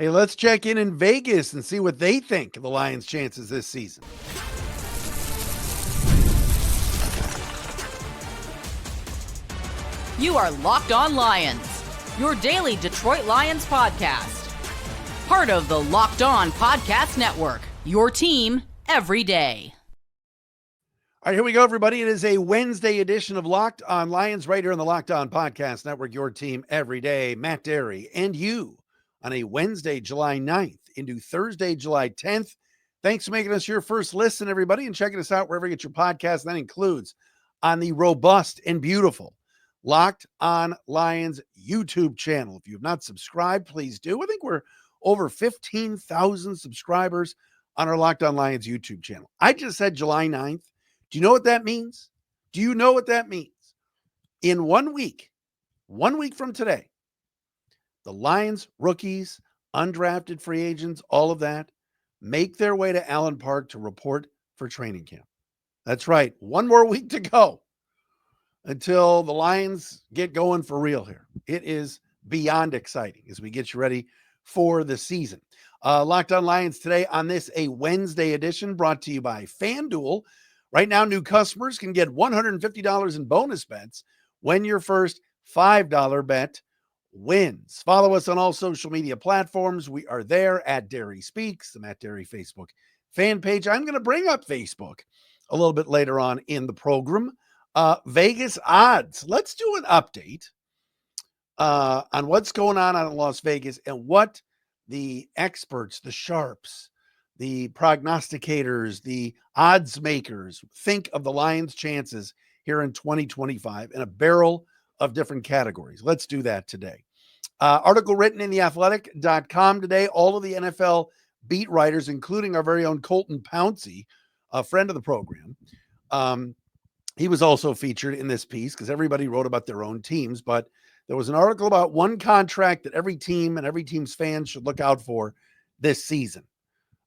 Hey, let's check in Vegas and see what they think of the Lions' chances this season. You are Locked On Lions, your daily Detroit Lions podcast. Part of the Locked On Podcast Network, your team every day. All right, here we go, everybody. It is a Wednesday edition of Locked On Lions right here on the Locked On Podcast Network, your team every day. Matt Derry and you on a Wednesday, July 9th into Thursday, July 10th. Thanks for making us your first listen, everybody, and checking us out wherever you get your podcast. That includes on the robust and beautiful Locked On Lions YouTube channel. If you have not subscribed, please do. I think we're over 15,000 subscribers on our Locked On Lions YouTube channel. I just said July 9th. Do you know what that means? Do you know what that means? In 1 week from today, the Lions, rookies, undrafted free agents, all of that, make their way to Allen Park to report for training camp. That's right. 1 more week to go until the Lions get going for real here. It is beyond exciting as we get you ready for the season. Locked On Lions today on this, a Wednesday edition brought to you by FanDuel. Right now, new customers can get $150 in bonus bets when your first $5 bet wins. Follow us on all social media platforms. We are there at Derry Speaks, the Matt Derry Facebook fan page. I'm going to bring up Facebook a little bit later on in the program. Vegas odds. Let's do an update on what's going on in Las Vegas and what the experts, the sharps, the prognosticators, the odds makers think of the Lions' chances here in 2025 in a barrel of different categories. Let's do that today. Article written in theathletic.com today. All of the NFL beat writers, including our very own Colton Pouncey, a friend of the program. He was also featured in this piece because everybody wrote about their own teams, but there was an article about one contract that every team and every team's fans should look out for this season.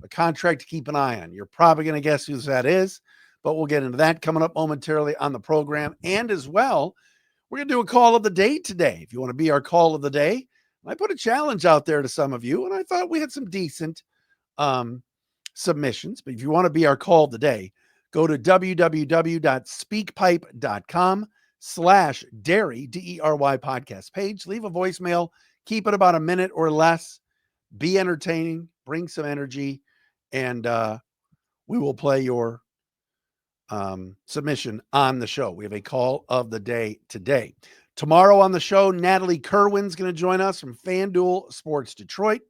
A contract to keep an eye on. You're probably going to guess who that is, but we'll get into that coming up momentarily on the program. And as well, we're going to do a call of the day today. If you want to be our call of the day, I put a challenge out there to some of you, and I thought we had some decent submissions. But if you want to be our call of the day, go to www.speakpipe.com/Derry, D-E-R-Y podcast page. Leave a voicemail. Keep it about a minute or less. Be entertaining. Bring some energy. And we will play your submission on the show. We have a call of the day today. Tomorrow on the show, Natalie Kerwin's going to join us from FanDuel Sports Detroit.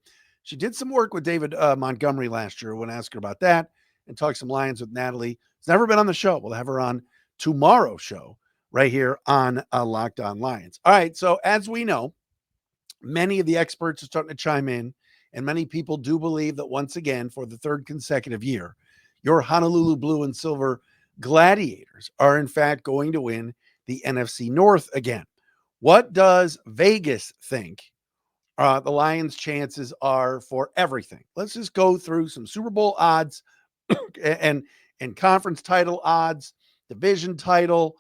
She did some work with David Montgomery last year. We'll ask her about that and talk some Lions with Natalie. She's never been on the show. We'll have her on tomorrow's show right here on Locked On Lions. All right, so as we know, many of the experts are starting to chime in, and many people do believe that once again, for the third consecutive year, your Honolulu Blue and Silver Gladiators are in fact going to win the NFC North again. What does Vegas think the Lions' chances are for everything? Let's just go through some Super Bowl odds and conference title odds, division title,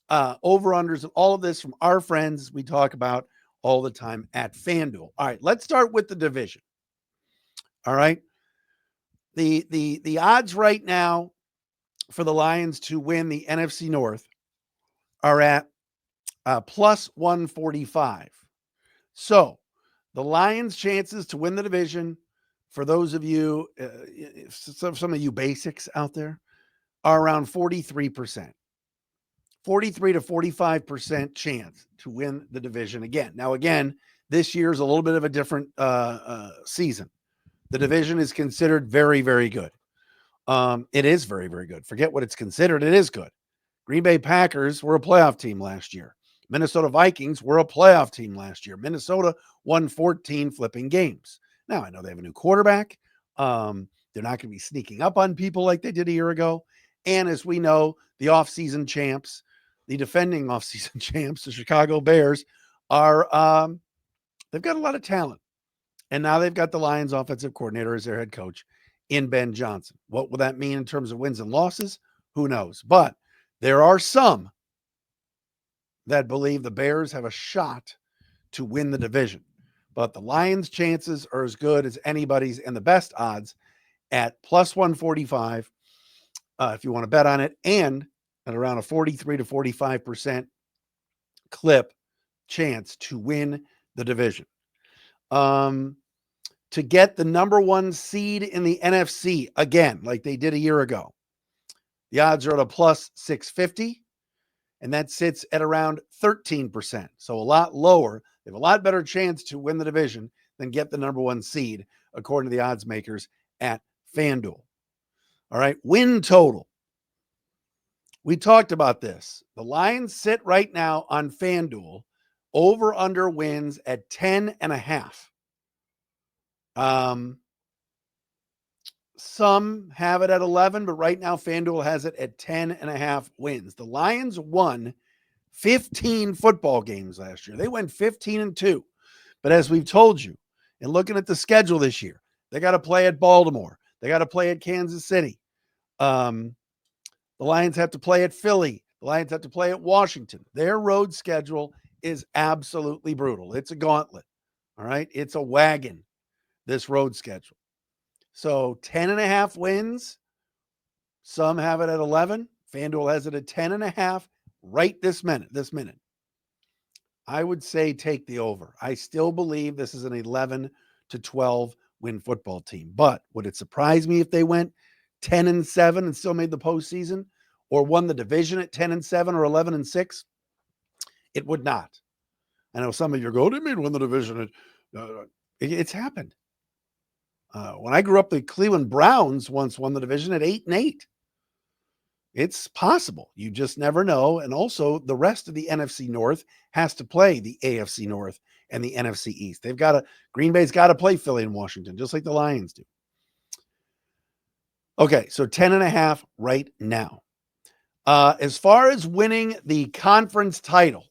over-unders, and all of this from our friends we talk about all the time at FanDuel. All right, let's start with the division. All right. The odds right now for the Lions to win the NFC North are at plus 145. So the Lions' chances to win the division, for those of you, some of you basics out there, are around 43%. 43 to 45% chance to win the division again. Now, again, this year's a little bit of a different season. The division is considered very, very good. It is very, very good. Forget what it's considered. It is good. Green Bay Packers were a playoff team last year. Minnesota Vikings were a playoff team last year. Minnesota won 14 flipping games. Now, I know they have a new quarterback. They're not going to be sneaking up on people like they did a year ago. And as we know, the offseason champs, the defending offseason champs, the Chicago Bears, are they've got a lot of talent. And now they've got the Lions offensive coordinator as their head coach in Ben Johnson. What will that mean in terms of wins and losses? Who knows? But there are some that believe the Bears have a shot to win the division. but the Lions' chances are as good as anybody's, and the best odds at plus 145 if you want to bet on it, and at around a 43 to 45% clip chance to win the division. To get the number one seed in the NFC again, like they did a year ago, the odds are at a plus 650, and that sits at around 13%. So a lot lower. They have a lot better chance to win the division than get the number one seed, according to the odds makers at FanDuel. All right, win total. We talked about this. The Lions sit right now on FanDuel over under wins at 10.5. Some have it at 11, but right now FanDuel has it at 10.5 wins. The Lions won 15 football games last year. They went 15-2. But as we've told you, and looking at the schedule this year, they got to play at Baltimore. They got to play at Kansas City. The Lions have to play at Philly. The Lions have to play at Washington. Their road schedule is absolutely brutal. It's a gauntlet. All right. It's a wagon, this road schedule. So 10.5 wins. Some have it at 11. FanDuel has it at 10.5 right this minute. I would say take the over. I still believe this is an 11 to 12 win football team. But would it surprise me if they went 10-7 and still made the postseason, or won the division at 10-7 or 11-6? It would not. I know some of you go, "What do you mean win the division?" It's happened. When I grew up, the Cleveland Browns once won the division at 8-8. It's possible. You just never know. And also, the rest of the NFC North has to play the AFC North and the NFC East. Green Bay's got to play Philly and Washington, just like the Lions do. Okay, so 10.5 right now. As far as winning the conference title,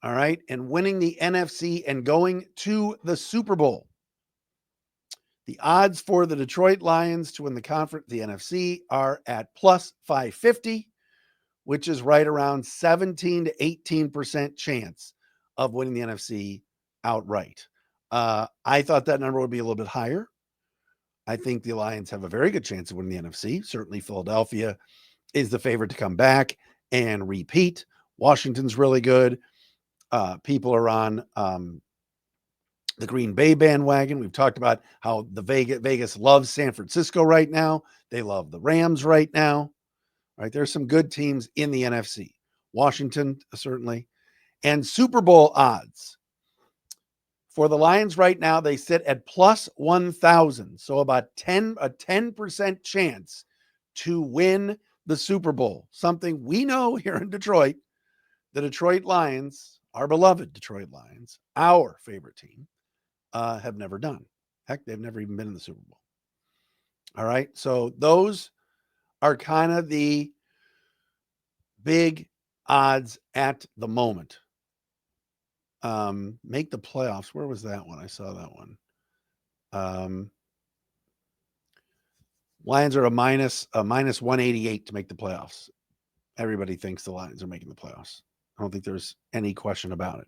all right, and winning the NFC and going to the Super Bowl, the odds for the Detroit Lions to win the conference, the NFC, are at plus 550, which is right around 17 to 18% chance of winning the NFC outright. I thought that number would be a little bit higher. I think the Lions have a very good chance of winning the NFC. Certainly Philadelphia is the favorite to come back and repeat. Washington's really good. People are on the Green Bay bandwagon. We've talked about how the Vegas loves San Francisco right now. They love the Rams right now. Right? There's some good teams in the NFC. Washington, certainly. And Super Bowl odds. For the Lions right now, they sit at plus 1,000. So about a 10% chance to win the Super Bowl. Something we know here in Detroit. The Detroit Lions, our beloved Detroit Lions, our favorite team, have never done. Heck, they've never even been in the Super Bowl. All right. So those are kind of the big odds at the moment. Make the playoffs. Where was that one? I saw that one. Lions are a minus 188 to make the playoffs. Everybody thinks the Lions are making the playoffs. I don't think there's any question about it.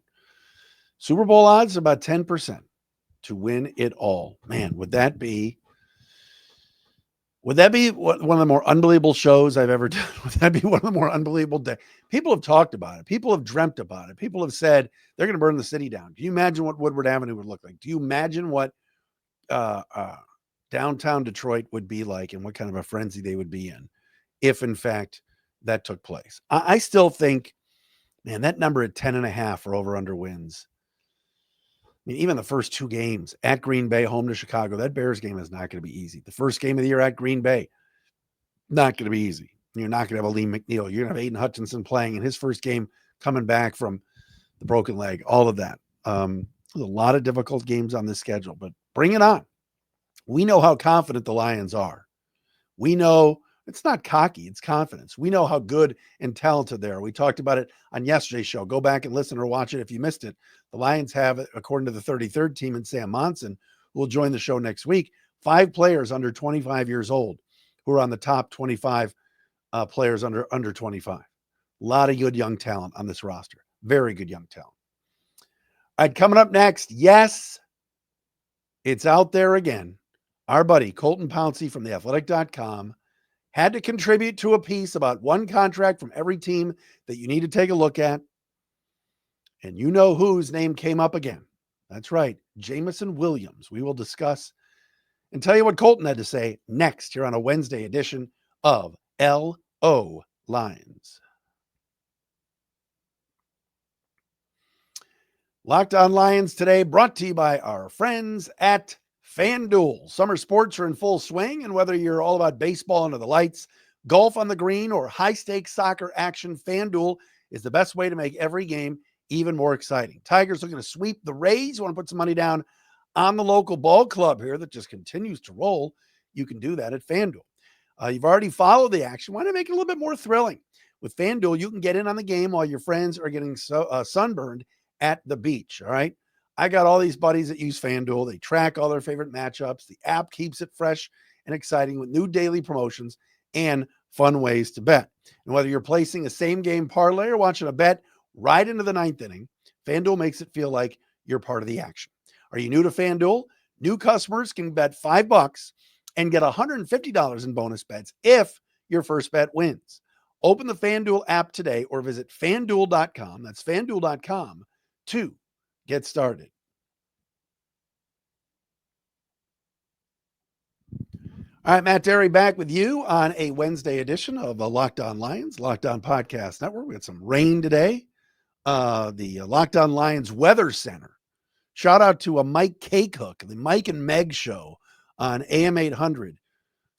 Super Bowl odds about 10% to win it all. Man, would that be one of the more unbelievable shows I've ever done? Would that be one of the more unbelievable days? People have talked about it. People have dreamt about it. People have said they're going to burn the city down. Do you imagine what Woodward Avenue would look like? Do you imagine what downtown Detroit would be like and what kind of a frenzy they would be in if, in fact, that took place? I still think, man, that number at 10.5 for over-under wins. I mean, even the first two games at Green Bay, home to Chicago, that Bears game is not going to be easy. The first game of the year at Green Bay, not going to be easy. You're not going to have a Lee McNeil. You're going to have Aiden Hutchinson playing in his first game, coming back from the broken leg, all of that. There's a lot of difficult games on this schedule, but bring it on. We know how confident the Lions are. We know it's not cocky, it's confidence. We know how good and talented they are. We talked about it on yesterday's show. Go back and listen or watch it if you missed it. The Lions have, according to the 33rd team and Sam Monson, who will join the show next week, 5 players under 25 years old who are on the top 25 players under 25. A lot of good young talent on this roster. Very good young talent. All right, coming up next, yes, it's out there again. Our buddy Colton Pouncey from theathletic.com had to contribute to a piece about one contract from every team that you need to take a look at. And you know whose name came up again. That's right, Jameson Williams. We will discuss and tell you what Colton had to say next here on a Wednesday edition of LO Lions. Locked On Lions today brought to you by our friends at FanDuel. Summer sports are in full swing, and whether you're all about baseball under the lights, golf on the green, or high-stakes soccer action, FanDuel is the best way to make every game even more exciting. Tigers looking to sweep the Rays. You want to put some money down on the local ball club here that just continues to roll. You can do that at FanDuel. You've already followed the action. Why not make it a little bit more thrilling? With FanDuel, you can get in on the game while your friends are getting sunburned at the beach. All right. I got all these buddies that use FanDuel. They track all their favorite matchups. The app keeps it fresh and exciting with new daily promotions and fun ways to bet. And whether you're placing a same game parlay or watching a bet right into the ninth inning, FanDuel makes it feel like you're part of the action. Are you new to FanDuel? New customers can bet $5 and get $150 in bonus bets if your first bet wins. Open the FanDuel app today or visit FanDuel.com. That's FanDuel.com to get started. All right, Matt Derry back with you on a Wednesday edition of the Locked On Lions, Locked On Podcast Network. We had some rain today. The Locked On Lions Weather Center. Shout out to a Mike Cakehook, the Mike and Meg show on AM 800,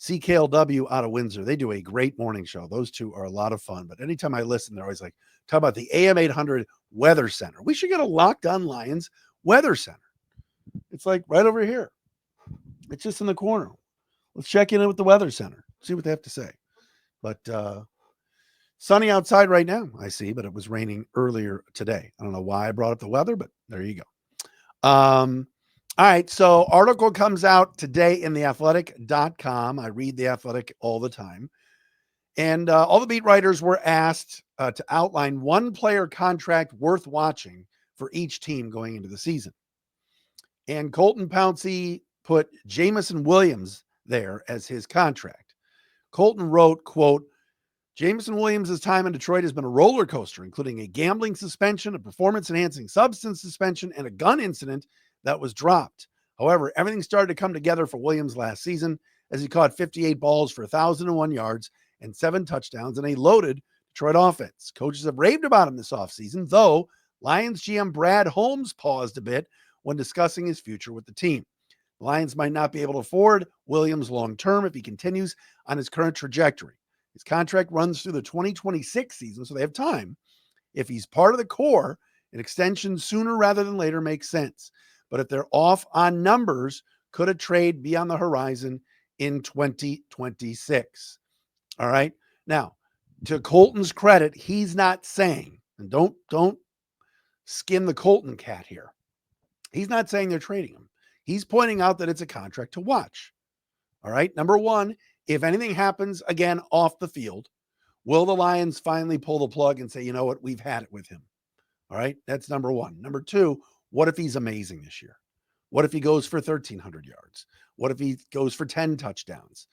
CKLW out of Windsor. They do a great morning show. Those two are a lot of fun. But anytime I listen, they're always like, talk about the AM 800 Weather Center. We should get a Locked On Lions Weather Center. It's like right over here. It's just in the corner. Let's check in with the Weather Center, see what they have to say. But sunny outside right now, I see, but it was raining earlier today. I don't know why I brought up the weather, but there you go. All right, so article comes out today in theathletic.com. I read The Athletic all the time. And all the beat writers were asked to outline one player contract worth watching for each team going into the season. And Colton Pouncey put Jameson Williams there as his contract. Colton wrote, quote, Jameson Williams' time in Detroit has been a roller coaster, including a gambling suspension, a performance-enhancing substance suspension, and a gun incident that was dropped. However, everything started to come together for Williams last season as he caught 58 balls for 1,001 yards and 7 touchdowns in a loaded Detroit offense. Coaches have raved about him this offseason, though Lions GM Brad Holmes paused a bit when discussing his future with the team. The Lions might not be able to afford Williams long-term if he continues on his current trajectory. His contract runs through the 2026 season, so they have time. If he's part of the core, an extension sooner rather than later makes sense. But if they're off on numbers, could a trade be on the horizon in 2026? All right. Now, to Colton's credit, he's not saying, and don't skin the Colton cat here. He's not saying they're trading him. He's pointing out that it's a contract to watch. All right. Number one, if anything happens again off the field, will the Lions finally pull the plug and say, you know what, we've had it with him? All right. That's number one. Number two, what if he's amazing this year? What if he goes for 1,300 yards? What if he goes for 10 touchdowns?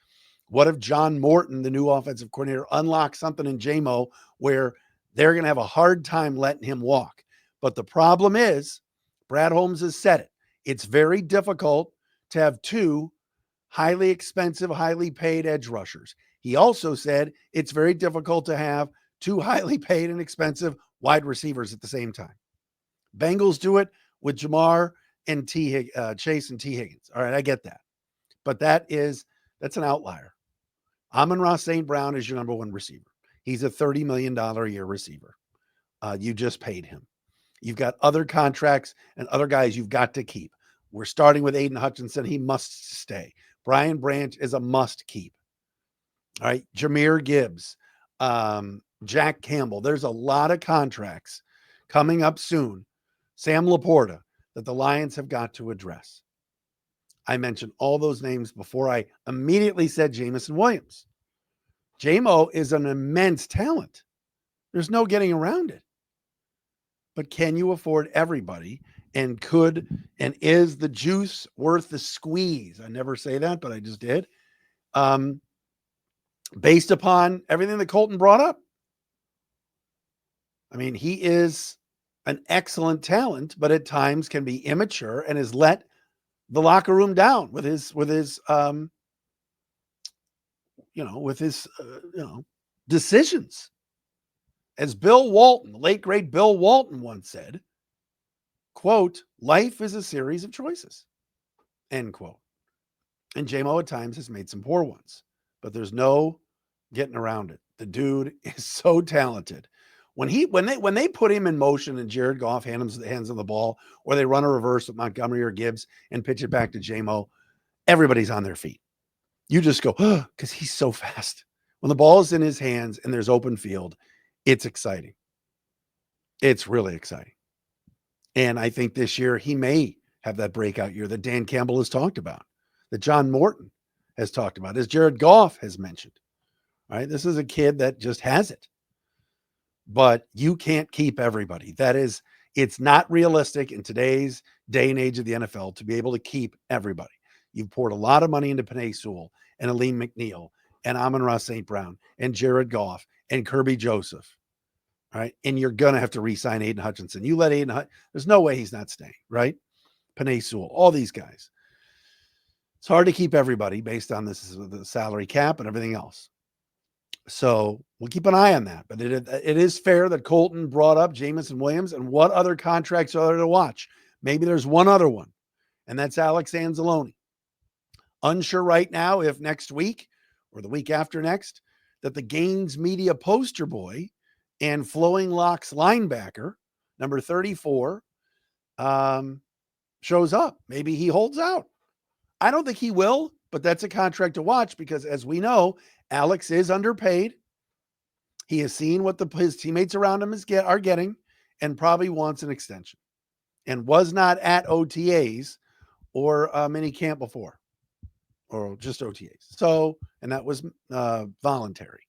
What if John Morton, the new offensive coordinator, unlocks something in JMO where they're going to have a hard time letting him walk? But the problem is, Brad Holmes has said it. It's very difficult to have two highly expensive, highly paid edge rushers. He also said it's very difficult to have two highly paid and expensive wide receivers at the same time. Bengals do it with Jamar and Chase and T. Higgins. All right, I get that. But that's an outlier. Amon-Ra St. Brown is your number one receiver. He's a $30 million a year receiver. You just paid him. You've got other contracts and other guys you've got to keep. We're starting with Aiden Hutchinson. He must stay. Brian Branch is a must keep. All right. Jahmyr Gibbs, Jack Campbell. There's a lot of contracts coming up soon. Sam Laporta that the Lions have got to address. I mentioned all those names before I immediately said Jameson Williams. JMO is an immense talent. There's no getting around it. But can you afford everybody? and could and is the juice worth the squeeze? I never say that, but I just did. Based upon everything that Colton brought up. I mean, he is an excellent talent, but at times can be immature and has let the locker room down with his decisions. As Bill Walton, the late great Bill Walton once said, quote, life is a series of choices, end quote. And JMO at times has made some poor ones, but there's no getting around it. The dude is so talented. When they put him in motion and Jared Goff hands him the ball, or they run a reverse with Montgomery or Gibbs and pitch it back to JMO, everybody's on their feet. You just go, because he's so fast. When the ball is in his hands and there's open field, it's exciting. It's really exciting. And I think this year he may have that breakout year that Dan Campbell has talked about, that John Morton has talked about, as Jared Goff has mentioned. All right, this is a kid that just has it. But you can't keep everybody. It's not realistic in today's day and age of the NFL to be able to keep everybody. You've poured a lot of money into Penei Sewell and Aleem McNeil and Amon-Ra St. Brown and Jared Goff and Kirby Joseph. All right. And you're going to have to re-sign Aiden Hutchinson. You let Aiden, there's no way he's not staying, right? Penei Sewell, all these guys. It's hard to keep everybody based on this, the salary cap and everything else. So we'll keep an eye on that. But it is fair that Colton brought up Jameson Williams, and what other contracts are there to watch? Maybe there's one other one, and that's Alex Anzalone. Unsure right now if next week or the week after next that the Gaines Media poster boy and Flowing Locks linebacker, number 34, shows up. Maybe he holds out. I don't think he will, but that's a contract to watch because, as we know, Alex is underpaid. He has seen what his teammates around him are getting and probably wants an extension, and was not at OTAs or mini camp before, or just OTAs. So, and that was voluntary.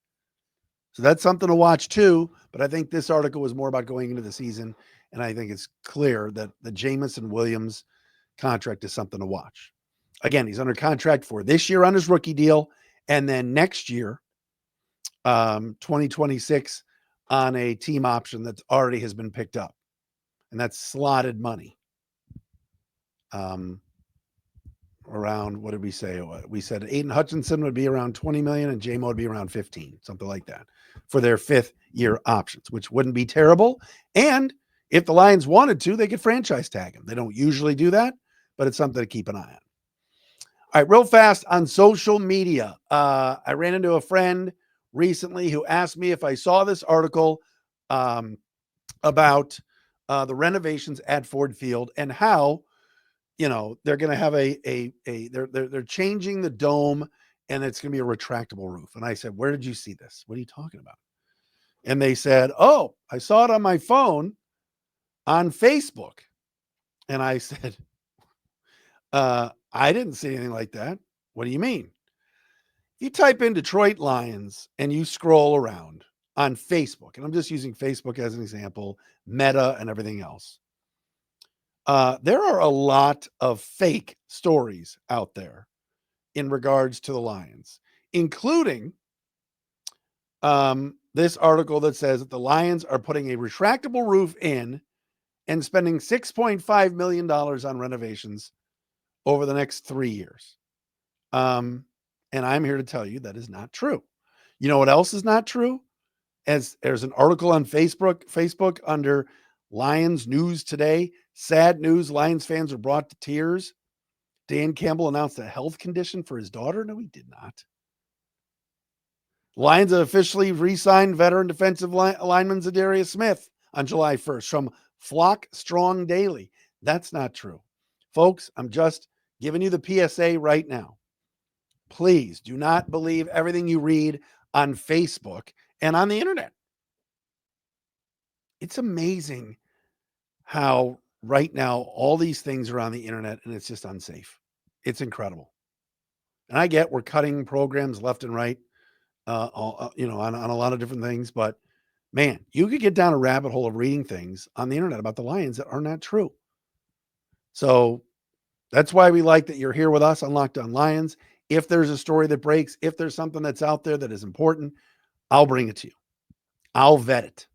So that's something to watch too. But I think this article was more about going into the season. And I think it's clear that the Jameson Williams contract is something to watch. Again, he's under contract for this year on his rookie deal. And then next year, 2026, on a team option that already has been picked up. And that's slotted money. Around, what did we say? We said Aiden Hutchinson would be around 20 million and JMO would be around 15, something like that, for their 5th year options, which wouldn't be terrible. And if the Lions wanted to, they could franchise tag him. They don't usually do that, but it's something to keep an eye on. All right, real fast on social media. I ran into a friend recently who asked me if I saw this article about the renovations at Ford Field and how, they're going to have they're changing the dome and it's going to be a retractable roof. And I said, where did you see this? What are you talking about? And they said, oh, I saw it on my phone on Facebook. And I said, I didn't see anything like that. What do you mean? You type in Detroit Lions and you scroll around on Facebook, and I'm just using Facebook as an example, Meta and everything else. There are a lot of fake stories out there in regards to the Lions, including this article that says that the Lions are putting a retractable roof in and spending $6.5 million on renovations over the next 3 years. And I'm here to tell you that is not true. You know what else is not true? As there's an article on Facebook under Lions News Today. Sad news, Lions fans are brought to tears. Dan Campbell announced a health condition for his daughter. No, he did not. Lions have officially re-signed veteran defensive lineman Zadarius Smith on July 1st from Flock Strong Daily. That's not true. Folks, I'm just giving you the PSA right now. Please do not believe everything you read on Facebook and on the internet. It's amazing how right now all these things are on the internet and it's just unsafe. It's incredible. And I get we're cutting programs left and right, on a lot of different things. But man, you could get down a rabbit hole of reading things on the internet about the Lions that are not true. So that's why we like that you're here with us on Locked On Lions. If there's a story that breaks, if there's something that's out there that is important, I'll bring it to you. I'll vet it.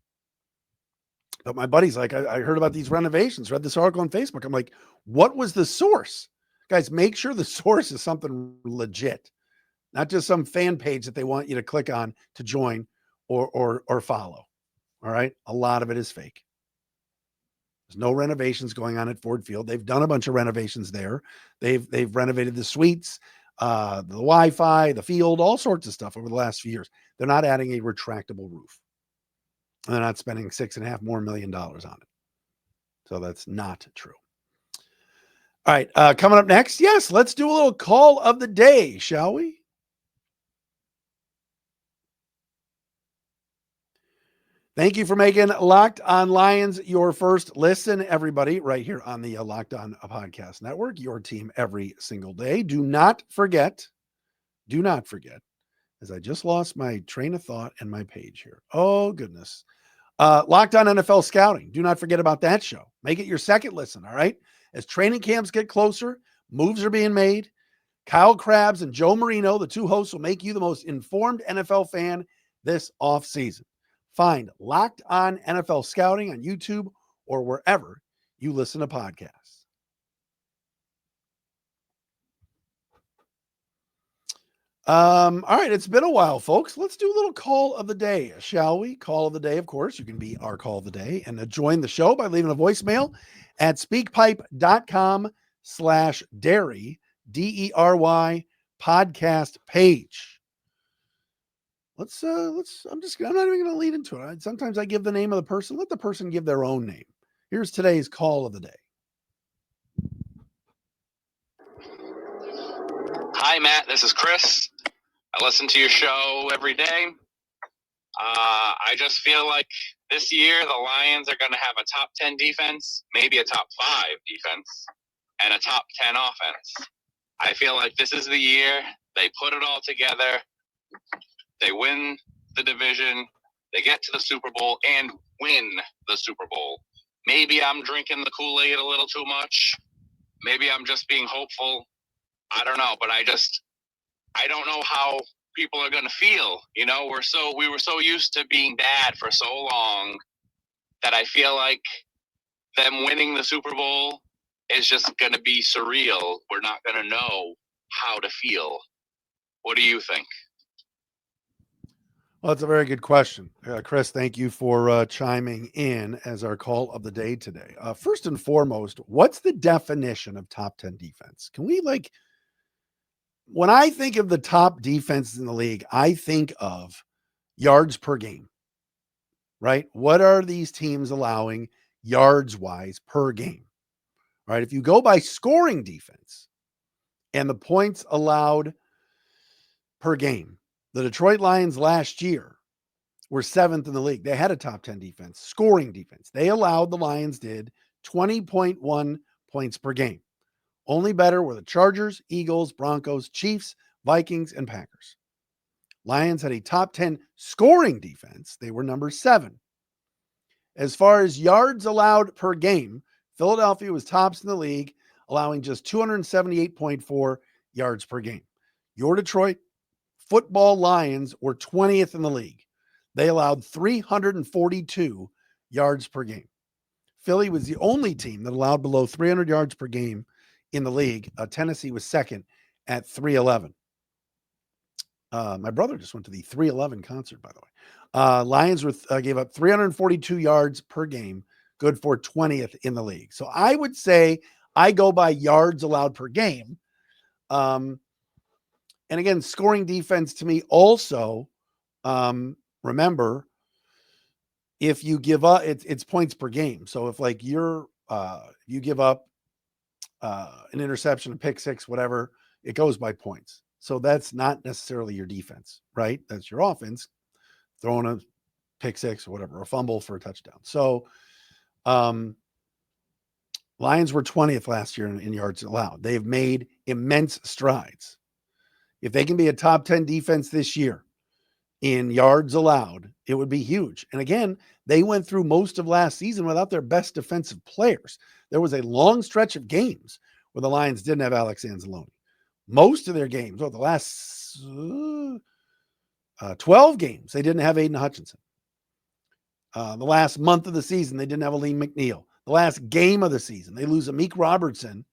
But my buddy's like, I heard about these renovations, read this article on Facebook. I'm like, what was the source? Guys, make sure the source is something legit, not just some fan page that they want you to click on to join or follow. All right. A lot of it is fake. There's no renovations going on at Ford Field. They've done a bunch of renovations there. They've renovated the suites, the Wi-Fi, the field, all sorts of stuff over the last few years. They're not adding a retractable roof. And they're not spending $6.5 million on it. So that's not true. All right. Coming up next. Yes, let's do a little call of the day, shall we? Thank you for making Locked On Lions your first listen, everybody, right here on the Locked On Podcast Network, your team every single day. Do not forget, as I just lost my train of thought and my page here. Oh, goodness. Locked On NFL Scouting. Do not forget about that show. Make it your second listen, all right? As training camps get closer, moves are being made. Kyle Krabs and Joe Marino, the two hosts, will make you the most informed NFL fan this offseason. Find Locked On NFL Scouting on YouTube or wherever you listen to podcasts. All right, it's been a while, folks. Let's do a little call of the day, shall we? Call of the day, of course. You can be our call of the day and join the show by leaving a voicemail at speakpipe.com/Derry, DERY podcast page. I'm not even going to lead into it. Sometimes I give the name of the person. Let the person give their own name. Here's today's call of the day. Hi, Matt. This is Chris. I listen to your show every day. I just feel like this year the Lions are going to have a top 10 defense, maybe a top 5 defense, and a top 10 offense. I feel like this is the year they put it all together. They win the division, they get to the Super Bowl, and win the Super Bowl. Maybe I'm drinking the Kool-Aid a little too much. Maybe I'm just being hopeful. I don't know, but I don't know how people are going to feel. You know, we were so used to being bad for so long that I feel like them winning the Super Bowl is just going to be surreal. We're not going to know how to feel. What do you think? Well, that's a very good question. Chris, thank you for chiming in as our call of the day today. First and foremost, what's the definition of top 10 defense? Can we when I think of the top defenses in the league, I think of yards per game, right? What are these teams allowing yards wise per game, right? If you go by scoring defense and the points allowed per game, the Detroit Lions last year were 7th in the league. They had a top 10 defense, scoring defense. The Lions did 20.1 points per game. Only better were the Chargers, Eagles, Broncos, Chiefs, Vikings, and Packers. Lions had a top 10 scoring defense. They were number 7. As far as yards allowed per game, Philadelphia was tops in the league, allowing just 278.4 yards per game. Your Detroit Football Lions were 20th in the league. They allowed 342 yards per game. Philly was the only team that allowed below 300 yards per game in the league. Tennessee was second at 311. My brother just went to the 311 concert, by the way. Lions gave up 342 yards per game, good for 20th in the league. So I would say I go by yards allowed per game. And again, scoring defense to me also, remember, if you give up, it's points per game. So if you give up an interception, a pick six, whatever, it goes by points. So that's not necessarily your defense, right? That's your offense throwing a pick six or whatever, a fumble for a touchdown. So Lions were 20th last year in yards allowed. They've made immense strides. If they can be a top 10 defense this year, in yards allowed, it would be huge. And again, they went through most of last season without their best defensive players. There was a long stretch of games where the Lions didn't have Alex Anzalone. Most of their games, the last 12 games, they didn't have Aiden Hutchinson. The last month of the season, they didn't have Aleem McNeil. The last game of the season, they lose Amik Robertson,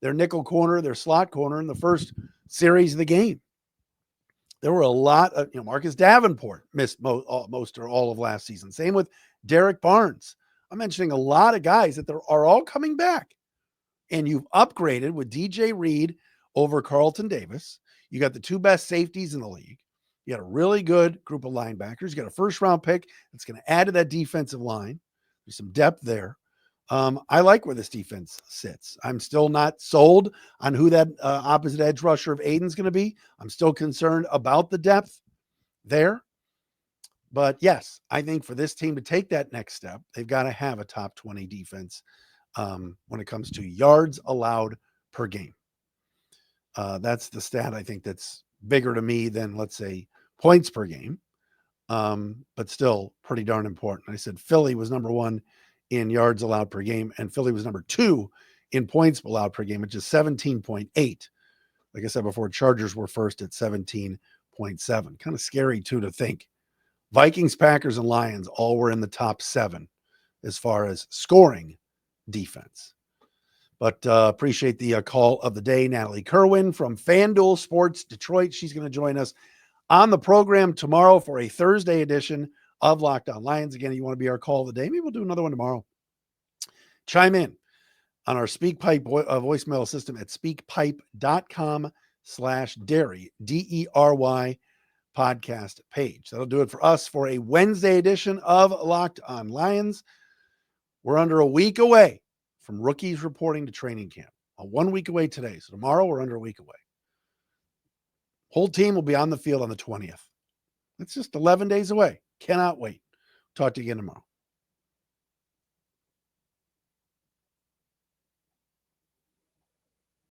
their nickel corner, their slot corner in the first series of the game. There were a lot of, Marcus Davenport missed most or all of last season. Same with Derek Barnes. I'm mentioning a lot of guys that are all coming back. And you've upgraded with DJ Reed over Carlton Davis. You got the two best safeties in the league. You got a really good group of linebackers. You got a first-round pick that's going to add to that defensive line. There's some depth there. I like where this defense sits. I'm still not sold on who that opposite edge rusher of Aiden's going to be. I'm still concerned about the depth there. But yes, I think for this team to take that next step, they've got to have a top 20 defense when it comes to yards allowed per game. That's the stat I think that's bigger to me than, let's say, points per game, but still pretty darn important. I said Philly was number 1 in yards allowed per game, and Philly was number 2 in points allowed per game, which is 17.8. Like I said before, Chargers were first at 17.7. Kind of scary, too, to think. Vikings, Packers, and Lions all were in the top 7 as far as scoring defense. But appreciate the call of the day, Natalie Kerwin from FanDuel Sports Detroit. She's going to join us on the program tomorrow for a Thursday edition of Locked On Lions. Again, you want to be our call of the day. Maybe we'll do another one tomorrow. Chime in on our SpeakPipe voicemail system at speakpipe.com/Derry, DERY podcast page. That'll do it for us for a Wednesday edition of Locked On Lions. We're under a week away from rookies reporting to training camp. 1 week away today. So tomorrow we're under a week away. Whole team will be on the field on the 20th. It's just 11 days away. Cannot wait. Talk to you again tomorrow.